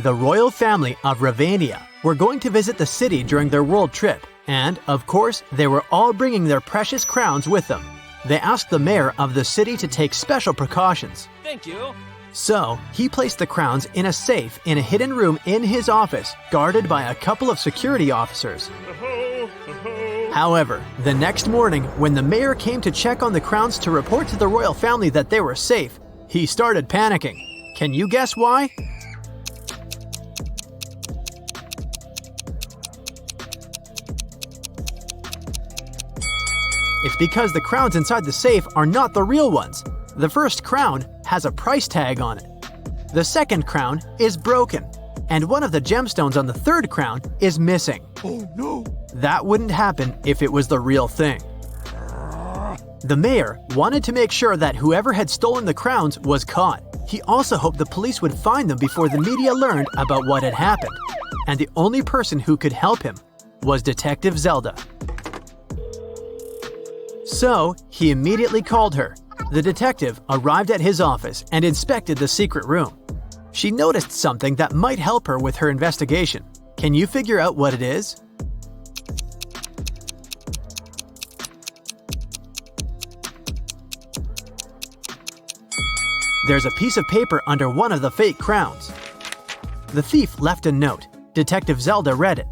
The royal family of Ravania were going to visit the city during their world trip, and, of course, they were all bringing their precious crowns with them. They asked the mayor of the city to take special precautions. Thank you. So, he placed the crowns in a safe in a hidden room in his office, guarded by a couple of security officers. However, the next morning, when the mayor came to check on the crowns to report to the royal family that they were safe, he started panicking. Can you guess why? It's because the crowns inside the safe are not the real ones. The first crown has a price tag on it. The second crown is broken, and one of the gemstones on the third crown is missing. Oh no! That wouldn't happen if it was the real thing. The mayor wanted to make sure that whoever had stolen the crowns was caught. He also hoped the police would find them before the media learned about what had happened. And the only person who could help him was Detective Zelda. So, he immediately called her. The detective arrived at his office and inspected the secret room. She noticed something that might help her with her investigation. Can you figure out what it is? There's a piece of paper under one of the fake crowns. The thief left a note. Detective Zelda read it.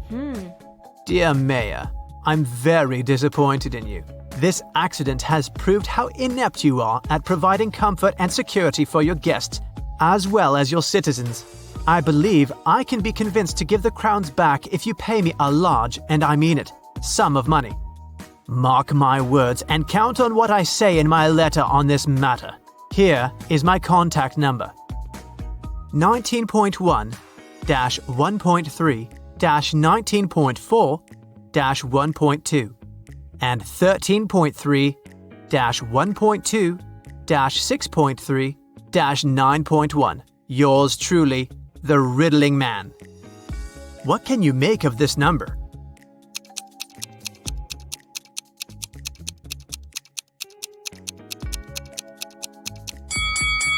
Dear Mayor, I'm very disappointed in you. This accident has proved how inept you are at providing comfort and security for your guests, as well as your citizens. I believe I can be convinced to give the crowns back if you pay me a large, and I mean it, sum of money. Mark my words and count on what I say in my letter on this matter. Here is my contact number. 19.1-1.3-19.4-1.2 and 13.3-1.2-6.3-9.1. Yours truly, the Riddling Man. What can you make of this number?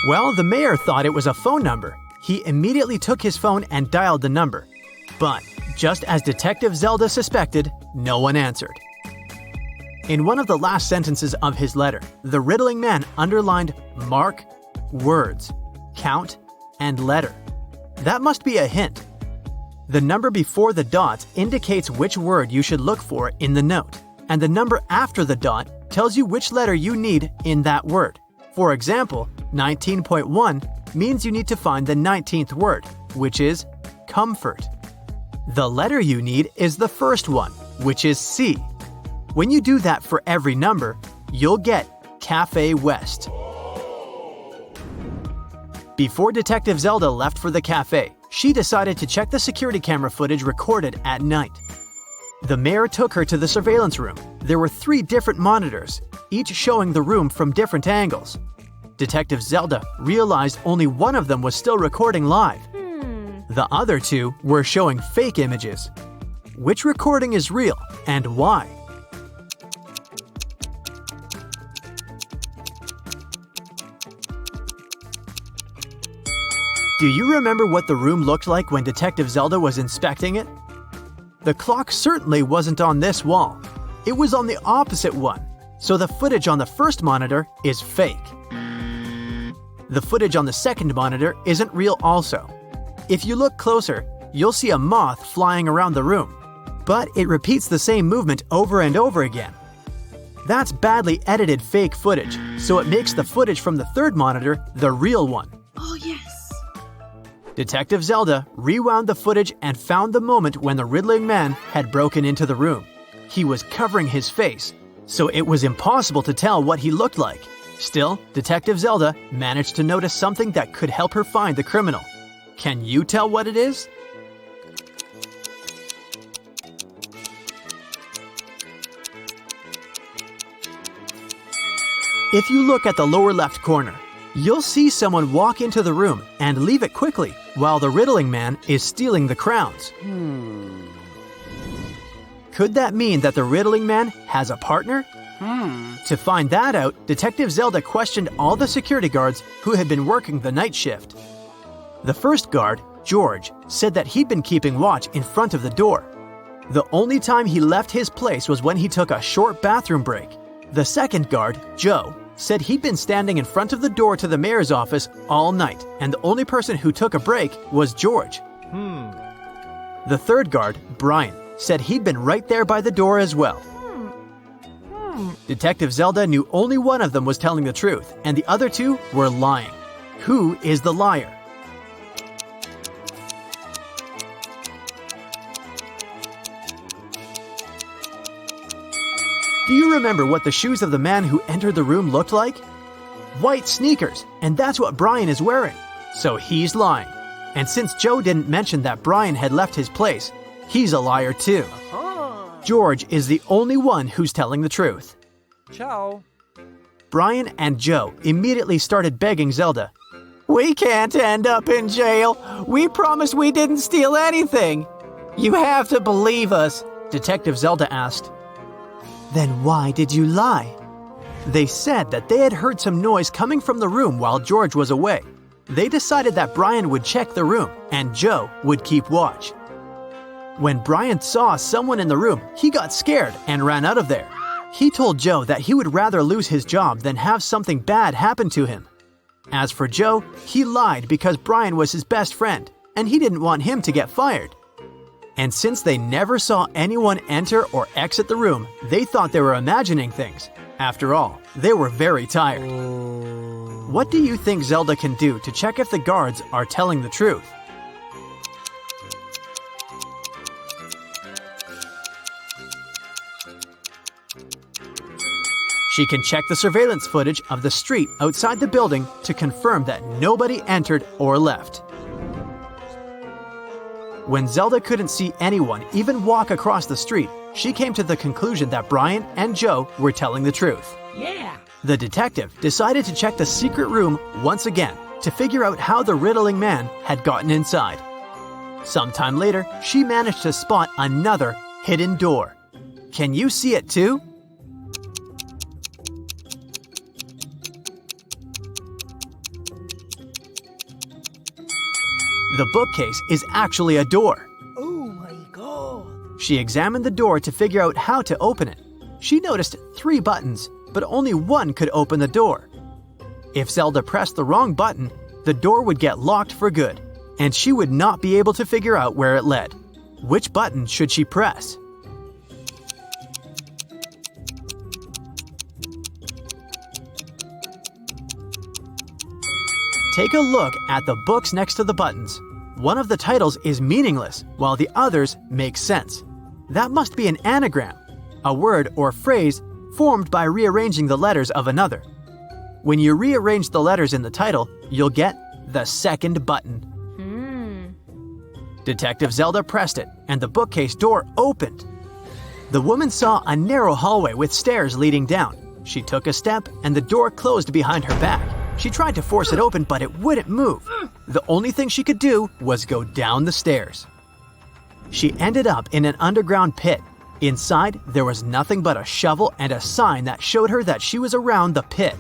Well, the mayor thought it was a phone number. He immediately took his phone and dialed the number. But, just as Detective Zelda suspected, no one answered. In one of the last sentences of his letter, the Riddling Man underlined mark, words, count, and letter. That must be a hint. The number before the dot indicates which word you should look for in the note, and the number after the dot tells you which letter you need in that word. For example, 19.1 means you need to find the 19th word, which is comfort. The letter you need is the first one, which is C. When you do that for every number, you'll get Cafe West. Before Detective Zelda left for the cafe, she decided to check the security camera footage recorded at night. The mayor took her to the surveillance room. There were 3 different monitors, each showing the room from different angles. Detective Zelda realized only one of them was still recording live. The other 2 were showing fake images. Which recording is real and why? Do you remember what the room looked like when Detective Zelda was inspecting it? The clock certainly wasn't on this wall. It was on the opposite one, so the footage on the first monitor is fake. The footage on the second monitor isn't real also. If you look closer, you'll see a moth flying around the room, but it repeats the same movement over and over again. That's badly edited fake footage, so it makes the footage from the third monitor the real one. Oh yes! Detective Zelda rewound the footage and found the moment when the Riddling Man had broken into the room. He was covering his face, so it was impossible to tell what he looked like. Still, Detective Zelda managed to notice something that could help her find the criminal. Can you tell what it is? If you look at the lower left corner, you'll see someone walk into the room and leave it quickly while the Riddling Man is stealing the crowns. Could that mean that the Riddling Man has a partner? To find that out, Detective Zelda questioned all the security guards who had been working the night shift. The first guard, George said that he'd been keeping watch in front of the door. The only time he left his place was when he took a short bathroom break. The second guard, Joe, said he'd been standing in front of the door to the mayor's office all night, and the only person who took a break was George. The third guard, Brian, said he'd been right there by the door as well. Detective Zelda knew only one of them was telling the truth, and the other two were lying. Who is the liar? Do you remember what the shoes of the man who entered the room looked like? White sneakers, and that's what Brian is wearing. So he's lying. And since Joe didn't mention that Brian had left his place, he's a liar too. George is the only one who's telling the truth. Ciao. Brian and Joe immediately started begging Zelda. "We can't end up in jail. We promised we didn't steal anything. You have to believe us," Detective Zelda asked. "Then why did you lie?" They said that they had heard some noise coming from the room while George was away. They decided that Brian would check the room and Joe would keep watch. When Brian saw someone in the room, he got scared and ran out of there. He told Joe that he would rather lose his job than have something bad happen to him. As for Joe, he lied because Brian was his best friend, and he didn't want him to get fired. And since they never saw anyone enter or exit the room, they thought they were imagining things. After all, they were very tired. What do you think Zelda can do to check if the guards are telling the truth? She can check the surveillance footage of the street outside the building to confirm that nobody entered or left. When Zelda couldn't see anyone even walk across the street, she came to the conclusion that Brian and Joe were telling the truth. Yeah. The detective decided to check the secret room once again to figure out how the riddling man had gotten inside. Sometime later, she managed to spot another hidden door. Can you see it too? The bookcase is actually a door. Oh my god. She examined the door to figure out how to open it. She noticed 3 buttons, but only one could open the door. If Zelda pressed the wrong button, the door would get locked for good, and she would not be able to figure out where it led. Which button should she press? Take a look at the books next to the buttons. One of the titles is meaningless, while the others make sense. That must be an anagram, a word or phrase formed by rearranging the letters of another. When you rearrange the letters in the title, you'll get the second button. Detective Zelda pressed it, and the bookcase door opened. The woman saw a narrow hallway with stairs leading down. She took a step, and the door closed behind her back. She tried to force it open, but it wouldn't move. The only thing she could do was go down the stairs. She ended up in an underground pit. Inside, there was nothing but a shovel and a sign that showed her that she was around the pit.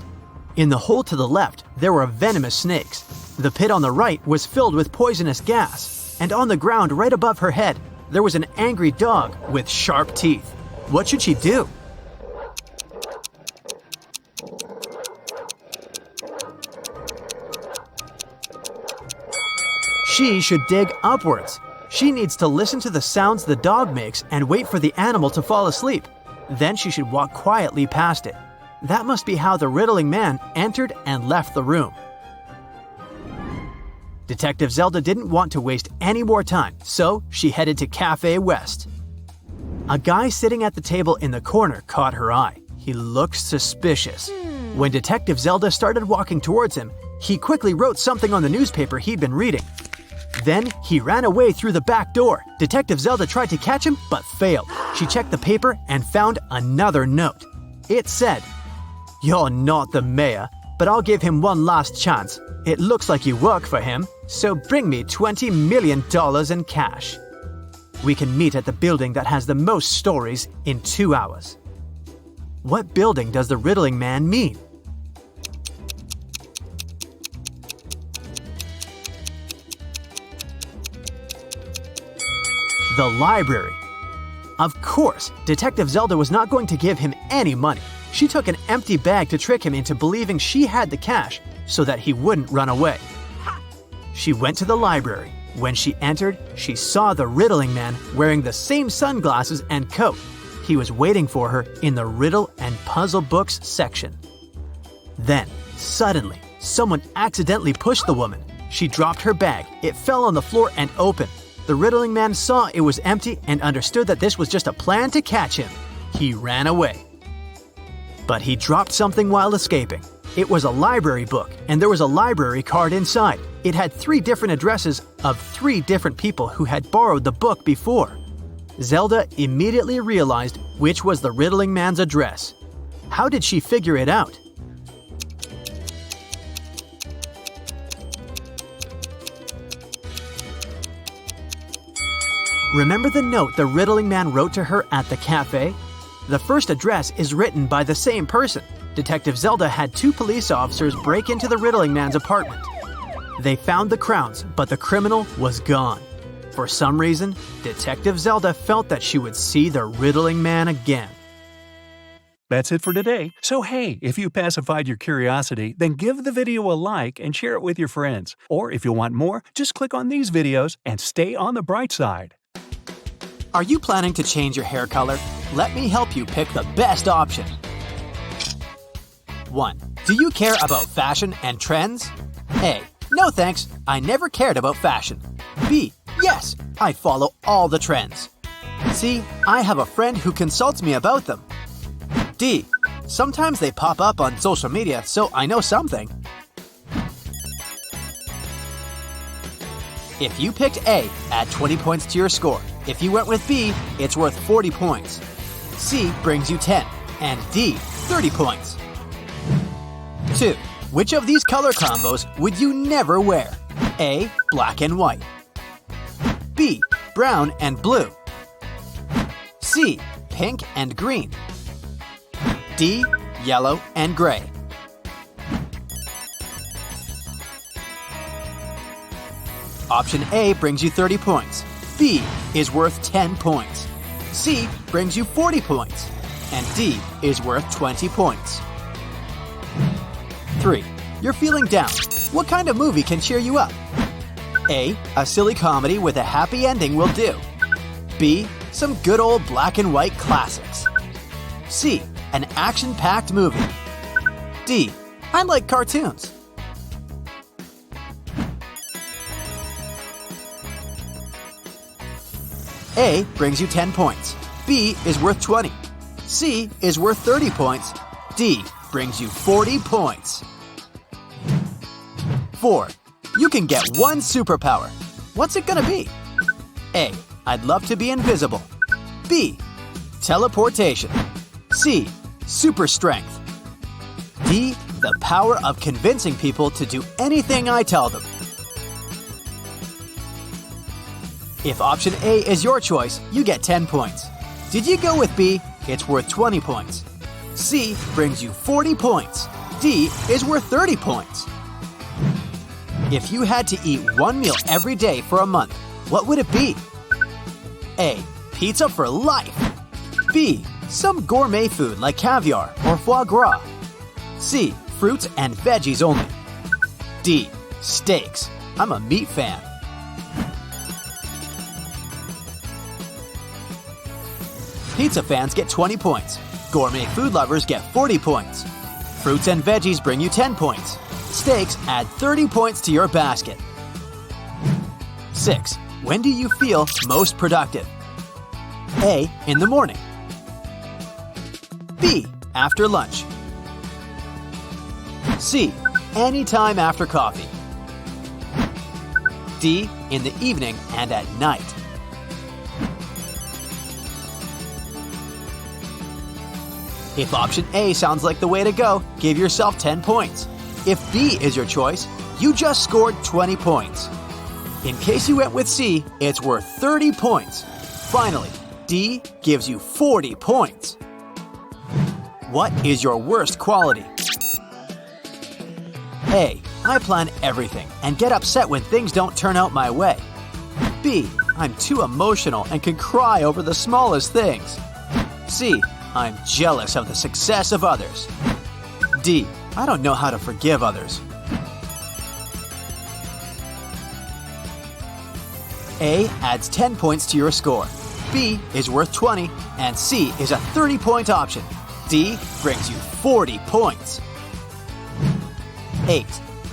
In the hole to the left, there were venomous snakes. The pit on the right was filled with poisonous gas. And on the ground right above her head, there was an angry dog with sharp teeth. What should she do? She should dig upwards. She needs to listen to the sounds the dog makes and wait for the animal to fall asleep. Then she should walk quietly past it. That must be how the riddling man entered and left the room. Detective Zelda didn't want to waste any more time, so she headed to Cafe West. A guy sitting at the table in the corner caught her eye. He looked suspicious. When Detective Zelda started walking towards him, he quickly wrote something on the newspaper he'd been reading. Then he ran away through the back door. Detective Zelda tried to catch him, but failed. She checked the paper and found another note. It said, "You're not the mayor, but I'll give him one last chance. It looks like you work for him, so bring me $20 million in cash. We can meet at the building that has the most stories in 2 hours." What building does the riddling man mean? The library. Of course, Detective Zelda was not going to give him any money. She took an empty bag to trick him into believing she had the cash so that he wouldn't run away. She went to the library. When she entered, she saw the riddling man wearing the same sunglasses and coat. He was waiting for her in the riddle and puzzle books section. Then, suddenly, someone accidentally pushed the woman. She dropped her bag, it fell on the floor and opened. The riddling man saw it was empty and understood that this was just a plan to catch him. He ran away. But he dropped something while escaping. It was a library book, and there was a library card inside. It had 3 different addresses of 3 different people who had borrowed the book before. Zelda immediately realized which was the riddling man's address. How did she figure it out? Remember the note the riddling man wrote to her at the cafe? The first address is written by the same person. Detective Zelda had 2 police officers break into the riddling man's apartment. They found the crowns, but the criminal was gone. For some reason, Detective Zelda felt that she would see the riddling man again. That's it for today. So hey, if you pacified your curiosity, then give the video a like and share it with your friends. Or if you want more, just click on these videos and stay on the bright side. Are you planning to change your hair color? Let me help you pick the best option. 1. Do you care about fashion and trends? A. No thanks, I never cared about fashion. B. Yes, I follow all the trends. C. I have a friend who consults me about them. D. Sometimes they pop up on social media, so I know something. If you picked A, add 20 points to your score. If you went with B, it's worth 40 points. C brings you 10, and D, 30 points. 2. Which of these color combos would you never wear? A. Black and white. B. Brown and blue. C. Pink and green. D. Yellow and gray. Option A brings you 30 points. B is worth 10 points. C brings you 40 points. And D is worth 20 points. 3. You're feeling down. What kind of movie can cheer you up? A. A silly comedy with a happy ending will do. B. Some good old black and white classics. C. An action-packed movie. D. I like cartoons. A brings you 10 points. B is worth 20. C is worth 30 points. D brings you 40 points. 4. You can get one superpower. What's it gonna be? A. I'd love to be invisible. B. Teleportation. C. Super strength. D. The power of convincing people to do anything I tell them. If option A is your choice, you get 10 points. Did you go with B? It's worth 20 points. C brings you 40 points. D is worth 30 points. If you had to eat one meal every day for a month, what would it be? A. Pizza for life. B. Some gourmet food like caviar or foie gras. C. Fruits and veggies only. D. Steaks. I'm a meat fan. Pizza fans get 20 points. Gourmet food lovers get 40 points. Fruits and veggies bring you 10 points. Steaks add 30 points to your basket. 6. When do you feel most productive? A. In the morning. B. After lunch. C. Anytime after coffee. D. In the evening and at night. If option A sounds like the way to go, give yourself 10 points. If B is your choice, you just scored 20 points. In case you went with C, it's worth 30 points. Finally, D gives you 40 points. What is your worst quality? A. I plan everything and get upset when things don't turn out my way. B. I'm too emotional and can cry over the smallest things. C. I'm jealous of the success of others. D. I don't know how to forgive others. A adds 10 points to your score. B is worth 20, and C is a 30-point option. D brings you 40 points. 8.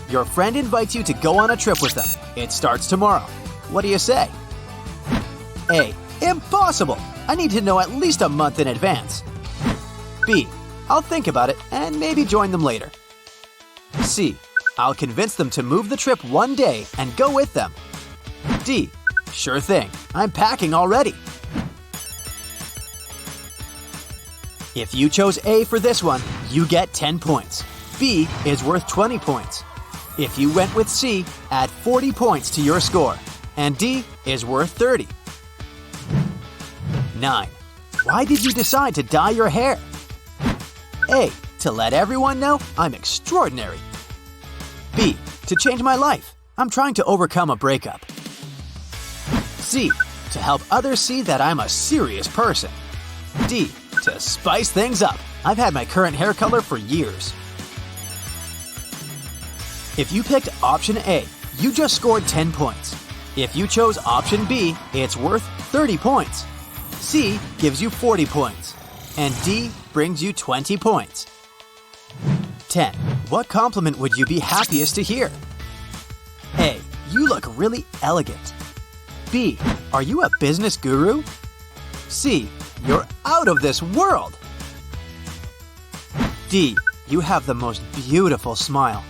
Your friend invites you to go on a trip with them. It starts tomorrow. What do you say? A. Impossible! I need to know at least a month in advance. B. I'll think about it and maybe join them later. C. I'll convince them to move the trip one day and go with them. D. Sure thing. I'm packing already. If you chose A for this one, you get 10 points. B is worth 20 points. If you went with C, add 40 points to your score. And D is worth 30. 9. Why did you decide to dye your hair? A. To let everyone know I'm extraordinary. B. To change my life. I'm trying to overcome a breakup. C. To help others see that I'm a serious person. D. To spice things up. I've had my current hair color for years. If you picked option A, you just scored 10 points. If you chose option B, it's worth 30 points. C gives you 40 points. And D brings you 20 points. 10. What compliment would you be happiest to hear? A. You look really elegant. B. Are you a business guru? C. You're out of this world. D. You have the most beautiful smile.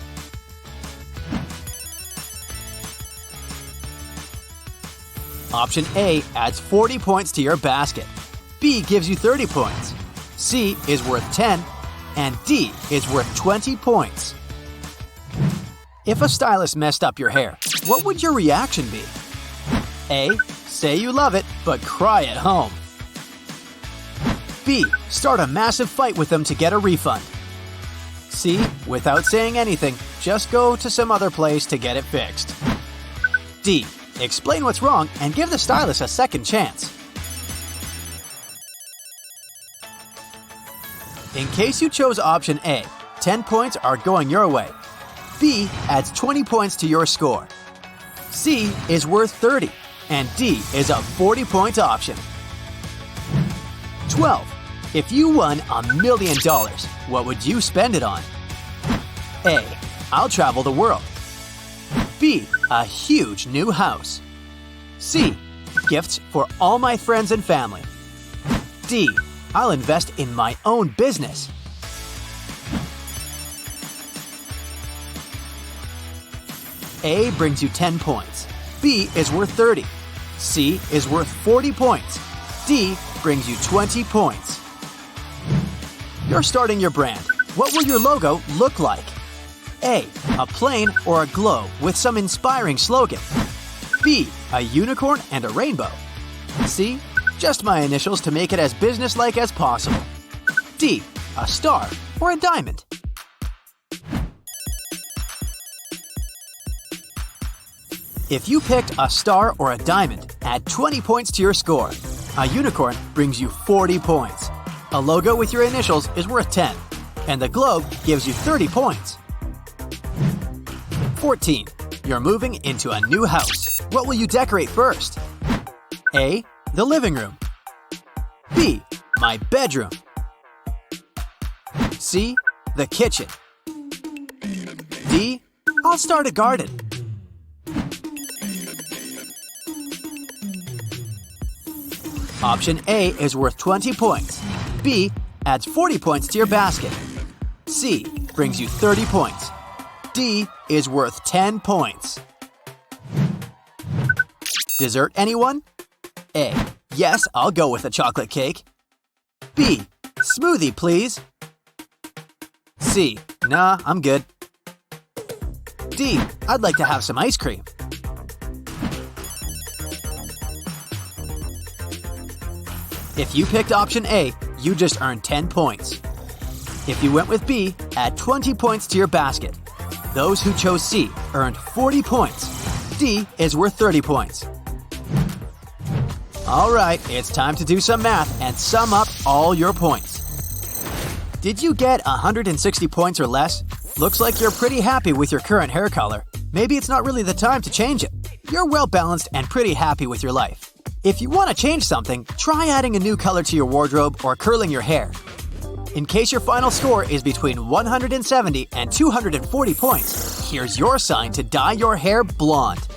Option A adds 40 points to your basket. B gives you 30 points. C is worth 10, and D is worth 20 points. If a stylist messed up your hair, what would your reaction be? A. Say you love it, but cry at home. B. Start a massive fight with them to get a refund. C. Without saying anything, just go to some other place to get it fixed. D. Explain what's wrong and give the stylist a second chance. In case you chose option A, 10 points are going your way. B adds 20 points to your score. C is worth 30, and D is a 40-point option. 12. If you won $1 million, what would you spend it on? A. I'll travel the world. B. A huge new house. C. Gifts for all my friends and family. D. I'll invest in my own business. A brings you 10 points. B is worth 30. C is worth 40 points. D brings you 20 points. You're starting your brand. What will your logo look like? A. A plane or a globe with some inspiring slogan. B. A unicorn and a rainbow. C. Just my initials to make it as businesslike as possible. D. A star or a diamond. If you picked a star or a diamond, add 20 points to your score. A unicorn brings you 40 points. A logo with your initials is worth 10. And the globe gives you 30 points. 14. You're moving into a new house. What will you decorate first? A. The living room. B. My bedroom. C. The kitchen. D. I'll start a garden. Option A is worth 20 points. B adds 40 points to your basket. C brings you 30 points. D is worth 10 points. Dessert, anyone? A. Yes, I'll go with a chocolate cake. B. Smoothie, please. C. Nah, I'm good. D. I'd like to have some ice cream. If you picked option A, you just earned 10 points. If you went with B, add 20 points to your basket. Those who chose C earned 40 points. D is worth 30 points. Alright, it's time to do some math and sum up all your points. Did you get 160 points or less? Looks like you're pretty happy with your current hair color. Maybe it's not really the time to change it. You're well balanced and pretty happy with your life. If you want to change something, try adding a new color to your wardrobe or curling your hair. In case your final score is between 170 and 240 points, here's your sign to dye your hair blonde.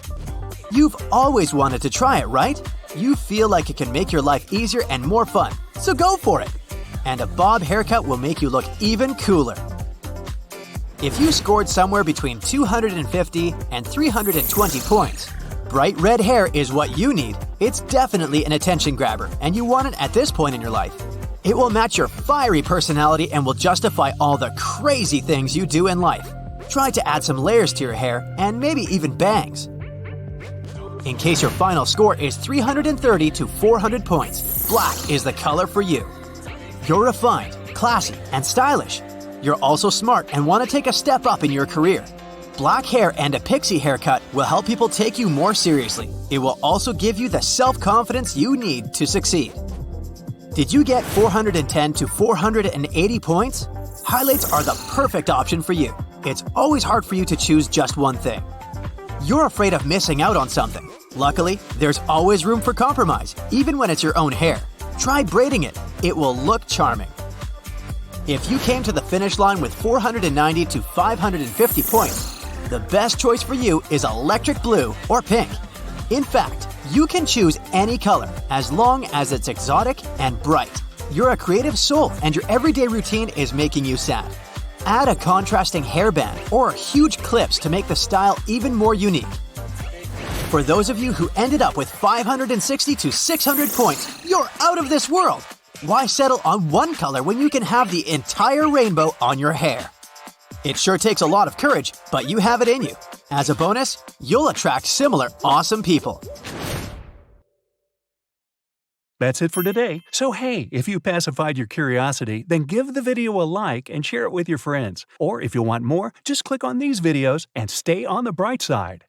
You've always wanted to try it, right? You feel like it can make your life easier and more fun, so go for it! And a bob haircut will make you look even cooler. If you scored somewhere between 250 and 320 points, bright red hair is what you need. It's definitely an attention grabber, and you want it at this point in your life. It will match your fiery personality and will justify all the crazy things you do in life. Try to add some layers to your hair and maybe even bangs. In case your final score is 330 to 400 points, black is the color for you. You're refined, classy, and stylish. You're also smart and want to take a step up in your career. Black hair and a pixie haircut will help people take you more seriously. It will also give you the self-confidence you need to succeed. Did you get 410 to 480 points? Highlights are the perfect option for you. It's always hard for you to choose just one thing. You're afraid of missing out on something. Luckily, there's always room for compromise, even when it's your own hair. Try braiding it. It will look charming. If you came to the finish line with 490 to 550 points, the best choice for you is electric blue or pink. In fact, you can choose any color as long as it's exotic and bright. You're a creative soul and your everyday routine is making you sad. Add a contrasting hairband or huge clips to make the style even more unique. For those of you who ended up with 560 to 600 points, you're out of this world! Why settle on one color when you can have the entire rainbow on your hair? It sure takes a lot of courage, but you have it in you. As a bonus, you'll attract similar awesome people. That's it for today. So hey, if you pacified your curiosity, then give the video a like and share it with your friends. Or if you want more, just click on these videos and stay on the bright side.